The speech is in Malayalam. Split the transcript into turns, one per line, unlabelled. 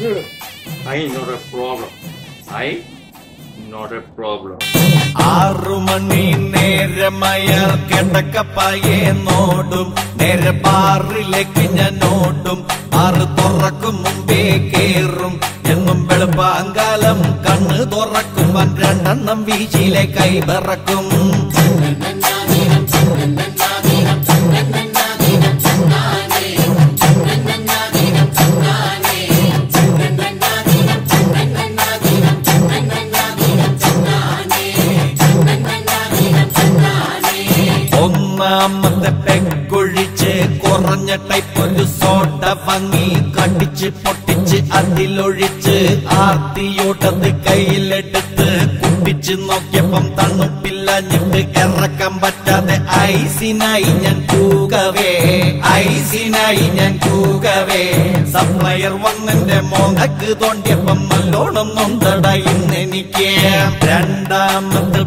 I not a problem. I not a problem.
6 മണി നേരമയാൾ കിടക്കപ്പായെ നോടും നേരെ ബാറിലേക്ക് ഞാൻ ഓടും 6 തുറക്കും മുമ്പേ കേറും എന്നും വെളുപ്പാങ്കാലം കണ്ണ് തുറക്കുവാൻ 2 എണ്ണം വീശിലെ കൈ വിറക്കും ഒന്നാമത്തെ പെങ്കൊഴിച്ച് കുറഞ്ഞ ടൈപ്പ് ഒരു സോഡ വാങ്ങി കടിച്ച് പൊട്ടിച്ച് അതിലൊഴിച്ച് ആർത്തിയോട്ടത് കയ്യിലെടുത്ത് കുടിച്ച് നോക്കിയപ്പം തണുപ്പില്ലഞ്ഞിട്ട് ഇറക്കാൻ പറ്റാതെ ഐസിനായി ഞാൻ കൂകവേ സപ്ലയർ വന്നെന്റെ മോങ്ങക്ക് തോണ്ടിയപ്പം നല്ലോണം നൊന്തട ഇന്നെനിക്ക് രണ്ടാമത്തെ